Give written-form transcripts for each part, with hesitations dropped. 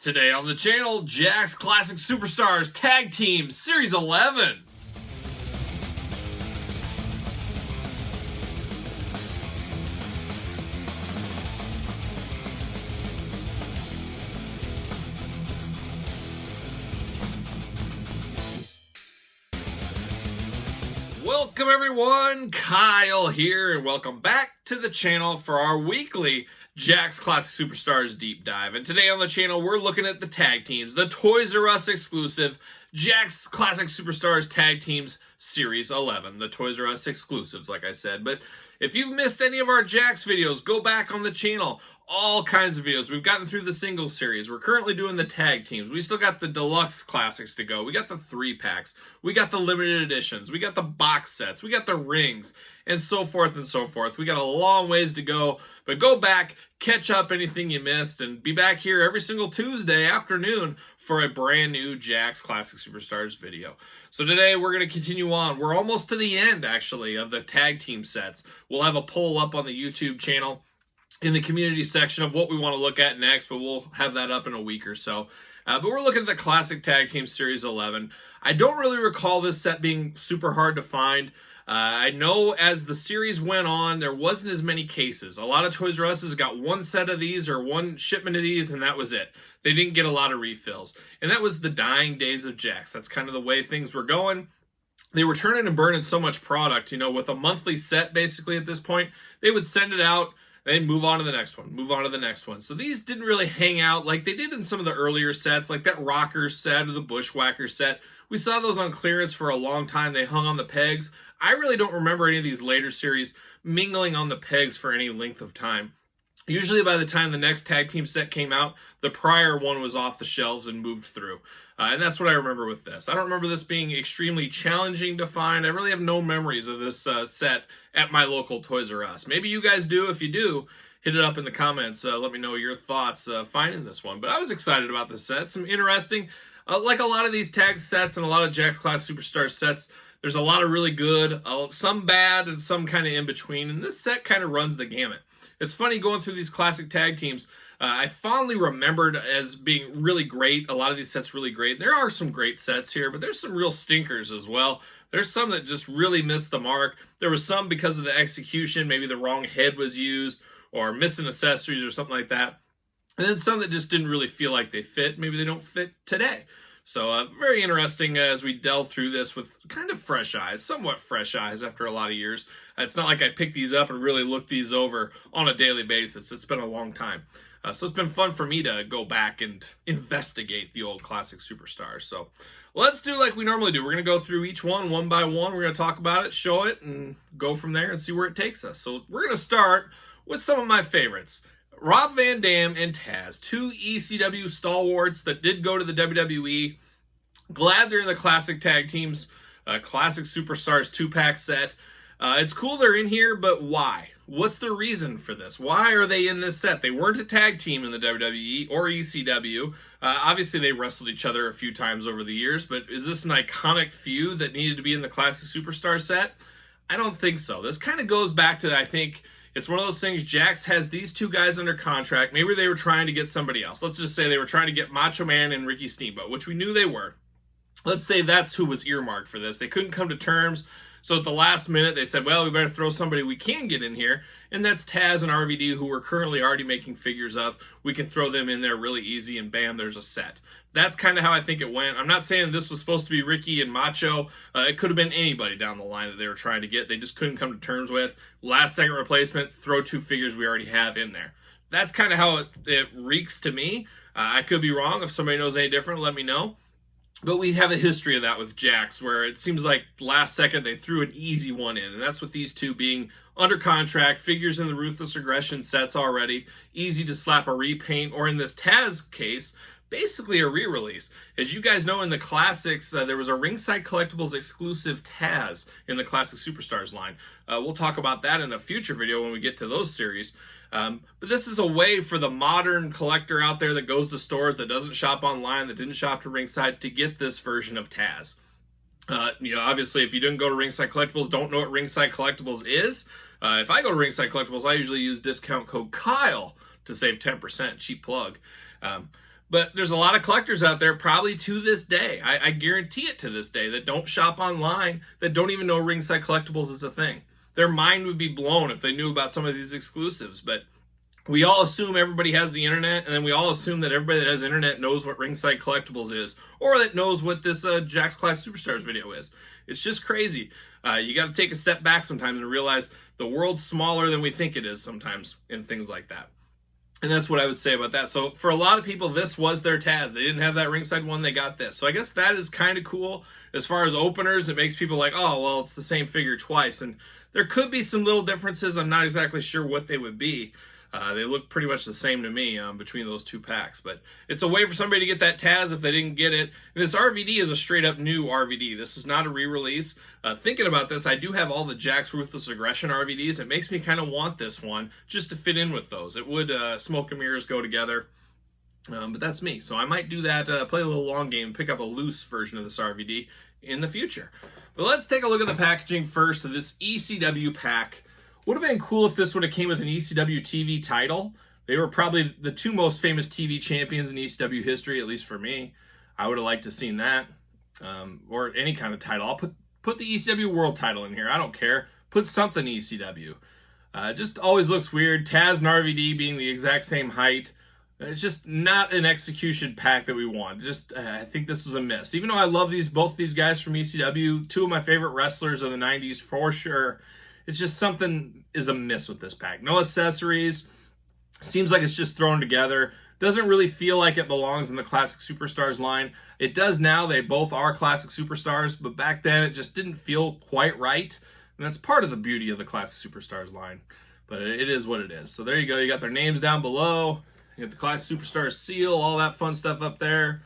Today on the channel, Jakks Classic Superstars Tag Team Series 11. Welcome everyone, Kyle here, and welcome back to the channel for our weekly Jakks Classic Superstars Deep Dive. And today on the channel, we're looking at the tag teams, the Toys R Us exclusive Jakks Classic Superstars Tag Teams Series 11, the Toys R Us exclusives, like I said. But if you've missed any of our Jakks videos, go back on the channel. All kinds of videos. We've gotten through the single series. We're currently doing the tag teams. We still got the deluxe classics to go. We got the 3-packs. We got the limited editions. We got the box sets. We got the rings, and so forth and so forth. We got a long ways to go, but go back, catch up anything you missed, and be back here every single Tuesday afternoon for a brand new Jakks Classic Superstars video. So today we're going to continue on. We're almost to the end, actually, of the tag team sets. We'll have a poll up on the YouTube channel in the community section of what we want to look at next, but we'll have that up in a week or so. But we're looking at the Classic Tag Team Series 11. I don't really recall this set being super hard to find. I know as the series went on, there wasn't as many cases. A lot of Toys R Us got one set of these or one shipment of these, and that was it. They didn't get a lot of refills. And that was the dying days of Jakks. That's kind of the way things were going. They were turning and burning so much product, with a monthly set basically at this point. They would send it out, they'd move on to the next one, move on to the next one. So these didn't really hang out like they did in some of the earlier sets, like that Rocker set or the Bushwhacker set. We saw those on clearance for a long time. They hung on the pegs. I really don't remember any of these later series mingling on the pegs for any length of time. Usually by the time the next tag team set came out, the prior one was off the shelves and moved through. And that's what I remember with this. I don't remember this being extremely challenging to find. I really have no memories of this set at my local Toys R Us. Maybe you guys do. If you do, hit it up in the comments. Let me know your thoughts finding this one. But I was excited about this set. Some interesting, like a lot of these tag sets and a lot of Jakks Classic Superstar sets, there's a lot of really good, some bad, and some kind of in between. And this set kind of runs the gamut. It's funny going through these classic tag teams. I fondly remembered as being really great. A lot of these sets really great. There are some great sets here, but there's some real stinkers as well. There's some that just really missed the mark. There was some because of the execution. Maybe the wrong head was used or missing accessories or something like that. And then some that just didn't really feel like they fit. Maybe they don't fit today. So very interesting as we delve through this with kind of fresh eyes, somewhat fresh eyes after a lot of years. It's not like I picked these up and really looked these over on a daily basis. It's been a long time. So it's been fun for me to go back and investigate the old classic superstars. So let's do like we normally do. We're going to go through each one by one. We're going to talk about it, show it, and go from there and see where it takes us. So we're going to start with some of my favorites. Rob Van Dam and Tazz, two ECW stalwarts that did go to the WWE. Glad they're in the Classic Tag Teams, Classic Superstars 2-pack set. It's cool they're in here, but why? What's the reason for this? Why are they in this set? They weren't a tag team in the WWE or ECW. Obviously, they wrestled each other a few times over the years, but is this an iconic feud that needed to be in the Classic Superstar set? I don't think so. This kind of goes back to, I think, it's one of those things, Jakks has these two guys under contract. Maybe they were trying to get somebody else. Let's just say they were trying to get Macho Man and Ricky Steamboat, which we knew they were. Let's say that's who was earmarked for this. They couldn't come to terms, so at the last minute they said, well, we better throw somebody we can get in here, and that's Tazz and RVD, who we're currently already making figures of. We can throw them in there really easy, and bam, there's a set. That's kind of how I think it went. I'm not saying this was supposed to be Ricky and Macho. It could have been anybody down the line that they were trying to get. They just couldn't come to terms with. Last second replacement, throw two figures we already have in there. That's kind of how it reeks to me. I could be wrong. If somebody knows any different, let me know. But we have a history of that with Jakks, where it seems like last second they threw an easy one in. And that's with these two being under contract, figures in the Ruthless Aggression sets already, easy to slap a repaint, or in this Tazz case, basically a re-release. As you guys know, in the classics, there was a Ringside Collectibles exclusive Tazz in the Classic Superstars line. We'll talk about that in a future video when we get to those series. But this is a way for the modern collector out there that goes to stores, that doesn't shop online, that didn't shop to Ringside, to get this version of Tazz. Obviously, if you didn't go to Ringside Collectibles, don't know what Ringside Collectibles is. If I go to Ringside Collectibles, I usually use discount code Kyle to save 10%. Cheap plug. But there's a lot of collectors out there, probably to this day, I guarantee it to this day, that don't shop online, that don't even know Ringside Collectibles is a thing. Their mind would be blown if they knew about some of these exclusives. But we all assume everybody has the internet, and then we all assume that everybody that has internet knows what Ringside Collectibles is, or that knows what this Jakks Classic Superstars video is. It's just crazy. You got to take a step back sometimes and realize the world's smaller than we think it is sometimes in things like that. And that's what I would say about that. So for a lot of people, this was their Tazz. They didn't have that ringside one, they got this. So I guess that is kind of cool. As far as openers, it makes people like, oh, well, it's the same figure twice. And there could be some little differences. I'm not exactly sure what they would be. They look pretty much the same to me between those two packs. But it's a way for somebody to get that Tazz if they didn't get it. And this RVD is a straight-up new RVD. This is not a re-release. Thinking about this, I do have all the Jakks Ruthless Aggression RVDs. It makes me kind of want this one just to fit in with those. It would smoke and mirrors go together. But that's me. So I might do that, play a little long game, pick up a loose version of this RVD in the future. But let's take a look at the packaging first of this ECW pack. Would have been cool if this would have came with an ECW TV title. They were probably the two most famous TV champions in ECW history, at least for me. I would have liked to have seen that. Or any kind of title. I'll put the ECW World title in here. I don't care. Put something ECW. Just always looks weird. Tazz and RVD being the exact same height. It's just not an execution pack that we want. Just I think this was a miss. Even though I love both these guys from ECW, two of my favorite wrestlers of the 90s for sure. It's just something is amiss with this pack. No accessories. Seems like it's just thrown together. Doesn't really feel like it belongs in the Classic Superstars line. It does now. They both are Classic Superstars, but back then it just didn't feel quite right. And that's part of the beauty of the Classic Superstars line. But it is what it is. So there you go. You got their names down below. You got the Classic Superstars seal, all that fun stuff up there.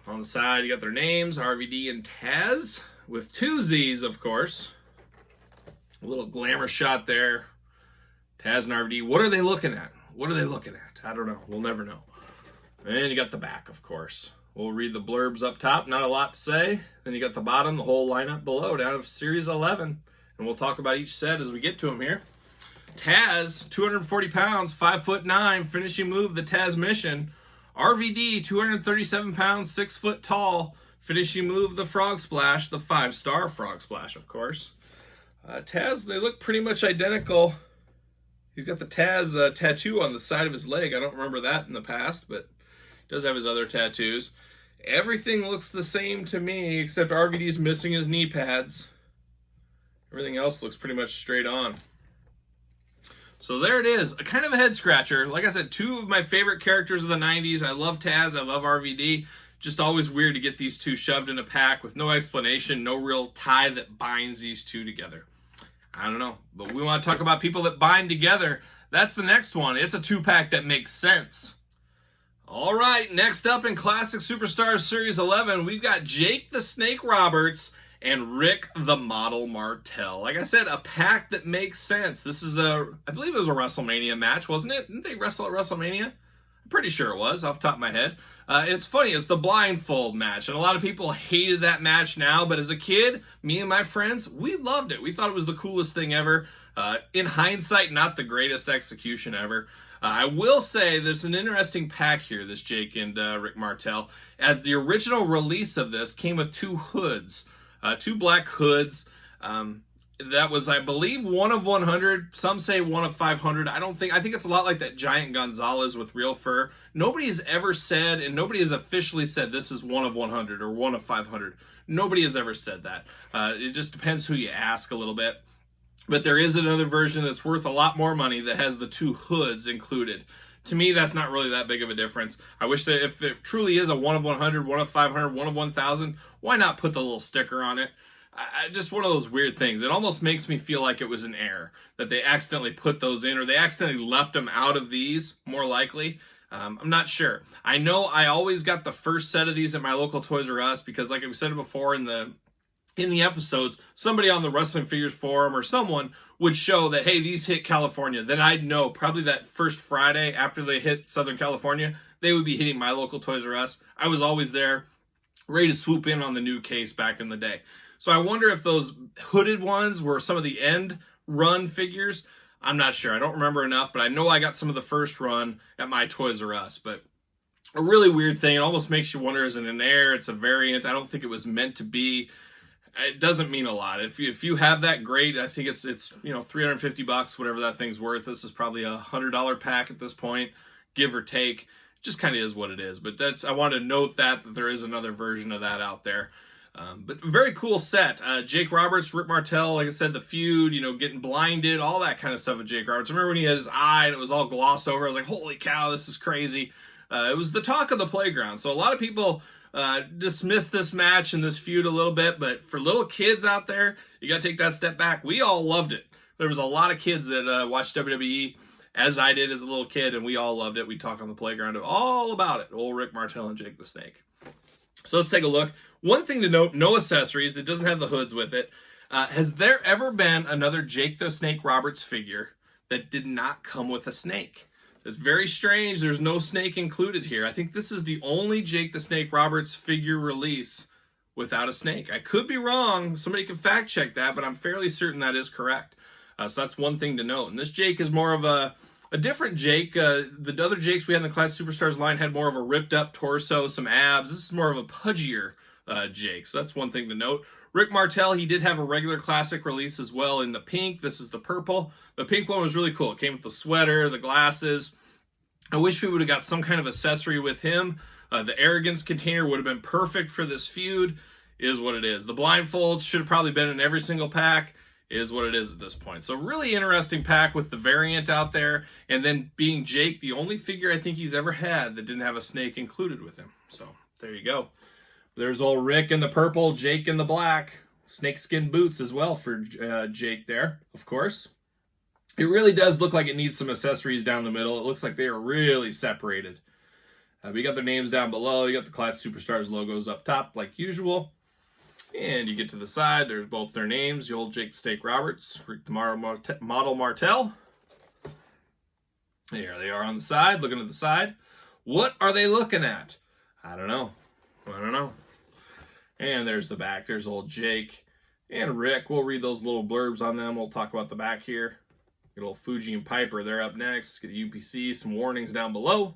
On the side, you got their names, RVD and Tazz, with two Z's, of course. A little glamour shot there. Tazz and RVD. What are they looking at? What are they looking at? I don't know. We'll never know. And you got the back, of course. We'll read the blurbs up top. Not a lot to say. Then you got the bottom, the whole lineup below, down to Series 11. And we'll talk about each set as we get to them here. Tazz, 240 pounds, 5'9", finishing move, the Tazz Mission. RVD, 237 pounds, 6 foot tall, finishing move, the Frog Splash, the 5-star Frog Splash, of course. Tazz, they look pretty much identical. He's got the Tazz tattoo on the side of his leg. I don't remember that in the past, but he does have his other tattoos. Everything looks the same to me, except RVD's missing his knee pads. Everything else looks pretty much straight on. So there it is, a kind of a head scratcher. Like I said, two of my favorite characters of the 90s. I love Tazz, I love RVD. Just always weird to get these two shoved in a pack with no explanation, no real tie that binds these two together. I don't know, but we want to talk about people that bind together. That's the next one. It's a two-pack that makes sense. All right, next up in Classic Superstars Series 11, we've got Jake the Snake Roberts and Rick the Model Martel. Like I said, a pack that makes sense. This is I believe it was a WrestleMania match, wasn't it? Didn't they wrestle at WrestleMania? I'm pretty sure it was, off the top of my head. It's funny, it's the blindfold match, and a lot of people hated that match now, but as a kid, me and my friends, we loved it. We thought it was the coolest thing ever. In hindsight, not the greatest execution ever. I will say there's an interesting pack here, this Jake and Rick Martel, as the original release of this came with two hoods, two black hoods. That was, I believe, 1 of 100. Some say 1 of 500. I think it's a lot like that Giant Gonzalez with real fur. Nobody's ever said, and nobody has officially said this is 1 of 100 or 1 of 500. Nobody has ever said that. It just depends who you ask a little bit. But there is another version that's worth a lot more money that has the two hoods included. To me, that's not really that big of a difference. I wish that if it truly is a 1 of 100, 1 of 500, 1 of 1,000, why not put the little sticker on it? Just one of those weird things. It almost makes me feel like it was an error, that they accidentally put those in, or they accidentally left them out of these, more likely. I'm not sure. I know I always got the first set of these at my local Toys R Us, because like I said before in the episodes, somebody on the Wrestling Figures forum or someone would show that, hey, these hit California. Then I'd know probably that first Friday after they hit Southern California, they would be hitting my local Toys R Us. I was always there, ready to swoop in on the new case back in the day. So I wonder if those hooded ones were some of the end run figures. I'm not sure. I don't remember enough, but I know I got some of the first run at my Toys R Us. But a really weird thing. It almost makes you wonder, is it an air? It's a variant. I don't think it was meant to be. It doesn't mean a lot. If you have that, great. I think it's $350, whatever that thing's worth. This is probably a $100 pack at this point, give or take. Just kind of is what it is. But I want to note that there is another version of that out there. But very cool set. Jake Roberts, Rick Martel, like I said, the feud, getting blinded, all that kind of stuff with Jake Roberts. I remember when he had his eye and it was all glossed over. I was like, holy cow, this is crazy. It was the talk of the playground. So a lot of people dismiss this match and this feud a little bit, but for little kids out there, you got to take that step back. We all loved it. There was a lot of kids that watched WWE, as I did as a little kid, and we all loved it. We talk on the playground all about it. Old Rick Martel and Jake the Snake. So let's take a look. One thing to note, no accessories. It doesn't have the hoods with it. Has there ever been another Jake the Snake Roberts figure that did not come with a snake? It's very strange. There's no snake included here. I think this is the only Jake the Snake Roberts figure release without a snake. I could be wrong. Somebody can fact check that, but I'm fairly certain that is correct. So that's one thing to note. And this Jake is more of a different Jake. The other Jakes we had in the Classic Superstars line had more of a ripped up torso, some abs. This is more of a pudgier Jake. So that's one thing to note. Rick Martel, he did have a regular classic release as well in the pink. This is the purple. The pink one was really cool. It came with the sweater, the glasses. I wish we would have got some kind of accessory with him. The Arrogance container would have been perfect for this feud. Is what it is. The blindfolds should have probably been in every single pack. Is what it is at this point. So really interesting pack with the variant out there. And then being Jake, the only figure I think he's ever had that didn't have a snake included with him. So there you go. There's old Rick in the purple, Jake in the black. Snakeskin boots as well for Jake there, of course. It really does look like it needs some accessories down the middle. It looks like they are really separated. We got their names down below. You got the Class Superstars logos up top like usual. And you get to the side, there's both their names. The old Jake the Snake Roberts, Rick the Model Martel. There they are on the side, looking at the side. What are they looking at? I don't know. And there's the back. There's old Jake and Rick. We'll read those little blurbs on them. We'll talk about the back here. Good old Fuji and Piper. They're up next. Get the UPC. Some warnings down below.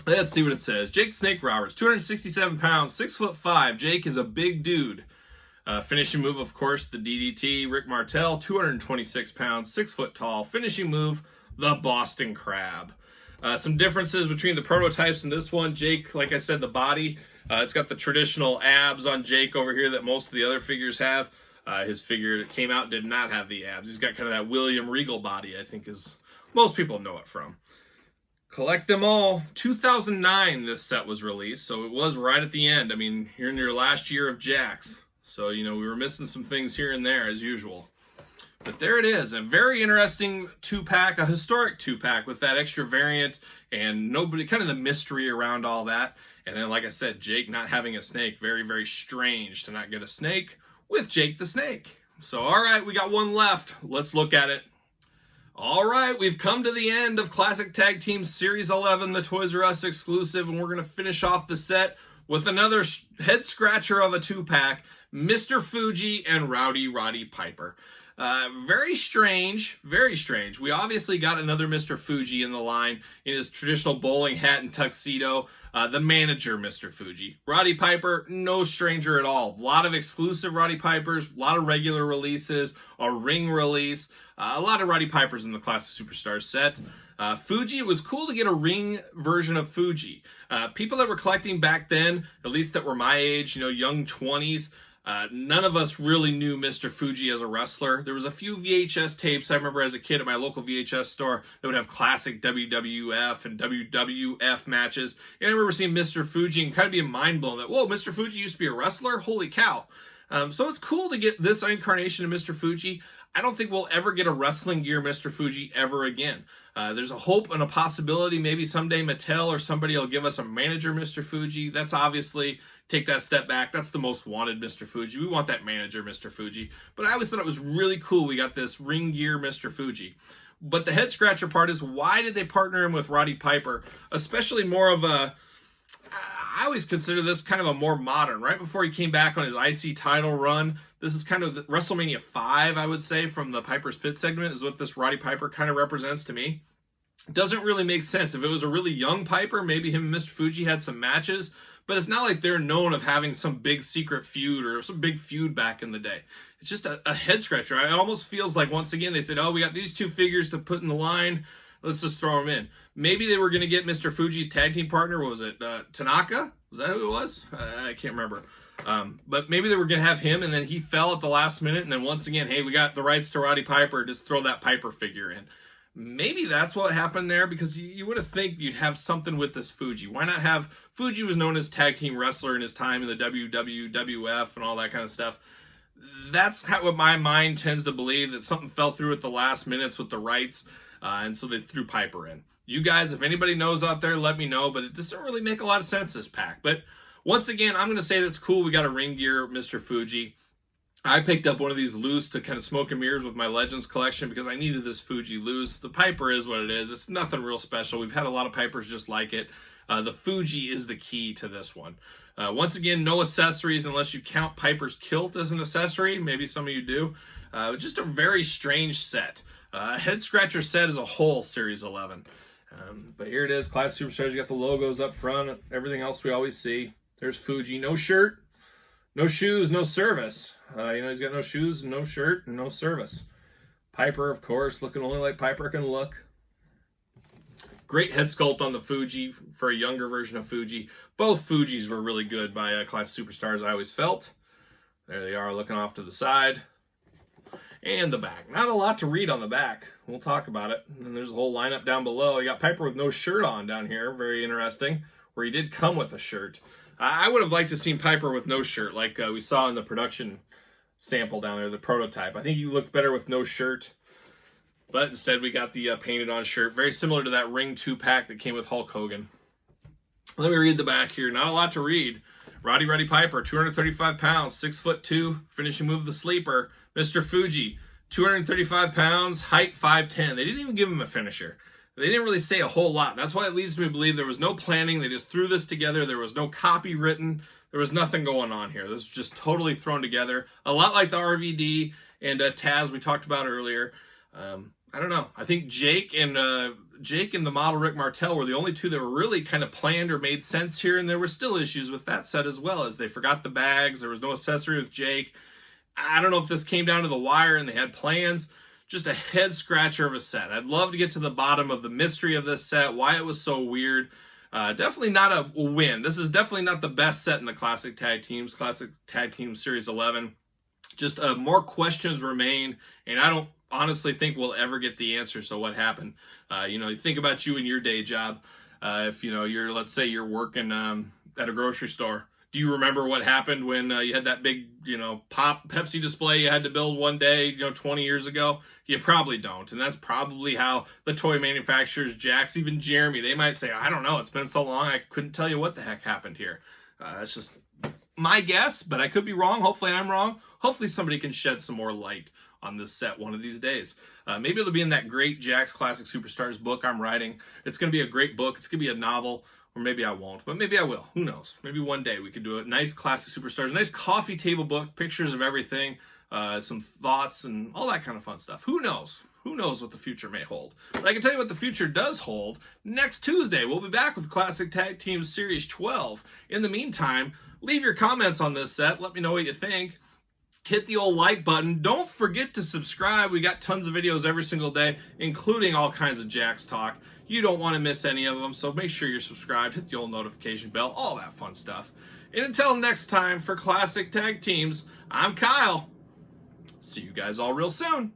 Let's see what it says. Jake the Snake Roberts, 267 pounds, 6'5". Jake is a big dude. Finishing move, of course, the DDT. Rick Martel, 226 pounds, 6 foot tall. Finishing move, the Boston Crab. Some differences between the prototypes and this one. Jake, like I said, the body, it's got the traditional abs on Jake over here that most of the other figures have. His figure that came out did not have the abs. He's got kind of that William Regal body, I think, is most people know it from. Collect them all. 2009 this set was released, so it was right at the end. I mean, you're in your last year of Jakks. So, we were missing some things here and there as usual. But there it is. A very interesting 2-pack, a historic 2-pack with that extra variant and nobody, kind of the mystery around all that. And then, like I said, Jake not having a snake. Very, very strange to not get a snake with Jake the Snake. So, all right, we got one left. Let's look at it. All right, we've come to the end of Classic Tag Team Series 11, the Toys R Us exclusive, and we're going to finish off the set with another head-scratcher of a 2-pack, Mr. Fuji and Roddy Piper. Very strange, very strange. We obviously got another Mr. Fuji in the line in his traditional bowling hat and tuxedo. The manager, Mr. Fuji. Roddy Piper, no stranger at all. A lot of exclusive Roddy Pipers, a lot of regular releases, a ring release. A lot of Roddy Pipers in the Classic Superstars set. Fuji, it was cool to get a ring version of Fuji. People that were collecting back then, at least that were my age, young 20s, none of us really knew Mr. Fuji as a wrestler. There was a few VHS tapes I remember as a kid at my local VHS store that would have classic WWF and WWF matches. And I remember seeing Mr. Fuji and kind of being mind blown that, whoa, Mr. Fuji used to be a wrestler? Holy cow. So it's cool to get this incarnation of Mr. Fuji. I don't think we'll ever get a wrestling gear Mr. Fuji ever again. There's a hope and a possibility maybe someday Mattel or somebody will give us a manager Mr. Fuji. That's obviously, take that step back, that's the most wanted Mr. Fuji. We want that manager Mr. Fuji. But I always thought it was really cool we got this ring gear Mr. Fuji. But the head scratcher part is, why did they partner him with Roddy Piper? Especially more of a, I always consider this kind of a more modern, right before he came back on his IC title run. This is kind of WrestleMania 5, I would say, from the Piper's Pit segment, is what this Roddy Piper kind of represents to me. Doesn't really make sense. If it was a really young Piper, maybe him and Mr. Fuji had some matches, but it's not like they're known of having some big secret feud or some big feud back in the day. It's just a head scratcher. It almost feels like, once again, they said, oh, we got these two figures to put in the line. Let's just throw them in. Maybe they were going to get Mr. Fuji's tag team partner. What was it? Tanaka? Was that who it was? I can't remember. But maybe they were going to have him, and then he fell at the last minute. And then once again, hey, we got the rights to Roddy Piper. Just throw that Piper figure in. Maybe that's what happened there, because you would have think you'd have something with this Fuji. Why not have... Fuji was known as tag team wrestler in his time in the WWF and all that kind of stuff. That's what my mind tends to believe, that something fell through at the last minutes with the rights, and so they threw Piper in. You guys, if anybody knows out there, let me know, but it doesn't really make a lot of sense, this pack. But once again, I'm going to say that it's cool. We got a ring gear Mr. Fuji. I picked up one of these loose to kind of smoke and mirrors with my Legends collection because I needed this Fuji loose. The Piper is what it is. It's nothing real special. We've had a lot of Pipers just like it. The Fuji is the key to this one. Once again, no accessories unless you count Piper's kilt as an accessory. Maybe some of you do. Just a very strange set. Head scratcher set as a whole, Series 11. But here it is, Classic Superstars. You got the logos up front, everything else we always see. There's Fuji, no shirt, no shoes, no service. He's got no shoes, no shirt, and no service. Piper, of course, looking only like Piper can look. Great head sculpt on the Fuji for a younger version of Fuji. Both Fujis were really good by Classic Superstars, I always felt. There they are, looking off to the side. And the back. Not a lot to read on the back. We'll talk about it. And there's a whole lineup down below. You got Piper with no shirt on down here. Very interesting. Where he did come with a shirt. I would have liked to have seen Piper with no shirt, like we saw in the production sample down there, the prototype. I think he looked better with no shirt. But instead we got the painted on shirt. Very similar to that Ring 2 pack that came with Hulk Hogan. Let me read the back here. Not a lot to read. Roddy Piper, 235 pounds, 6'2", finishing move of the sleeper. Mr. Fuji, 235 pounds, height 5'10". They didn't even give him a finisher. They didn't really say a whole lot. That's why it leads me to believe there was no planning. They just threw this together. There was no copy written. There was nothing going on here. This was just totally thrown together. A lot like the RVD and Tazz we talked about earlier. I don't know. I think Jake and the model Rick Martel were the only two that were really kind of planned or made sense here, and there were still issues with that set as well, as they forgot the bags. There was no accessory with Jake. I don't know if this came down to the wire and they had plans. Just a head scratcher of a set. I'd love to get to the bottom of the mystery of this set, why it was so weird. Definitely not a win. This is definitely not the best set in the Classic Tag Teams, Classic Tag Team Series 11. Just more questions remain, and I don't honestly think we'll ever get the answer. So what happened? You think about you and your day job. If let's say you're working at a grocery store. Do you remember what happened when you had that big, pop Pepsi display you had to build one day, 20 years ago? You probably don't. And that's probably how the toy manufacturers, Jakks, even Jeremy, they might say, I don't know, it's been so long, I couldn't tell you what the heck happened here. That's just my guess, but I could be wrong. Hopefully I'm wrong. Hopefully somebody can shed some more light on this set one of these days. Maybe it'll be in that great Jakks Classic Superstars book I'm writing. It's going to be a great book. It's going to be a novel. Or maybe I won't, but maybe I will. Who knows? Maybe one day we could do a nice Classic Superstars, nice coffee table book, pictures of everything, some thoughts, and all that kind of fun stuff. Who knows? Who knows what the future may hold? But I can tell you what the future does hold. Next Tuesday, we'll be back with Classic Tag Team Series 12. In the meantime, leave your comments on this set. Let me know what you think. Hit the old like button. Don't forget to subscribe. We got tons of videos every single day, including all kinds of Jakks talk. You don't want to miss any of them, so make sure you're subscribed. Hit the old notification bell, all that fun stuff. And until next time, for Classic Tag Teams, I'm Kyle. See you guys all real soon.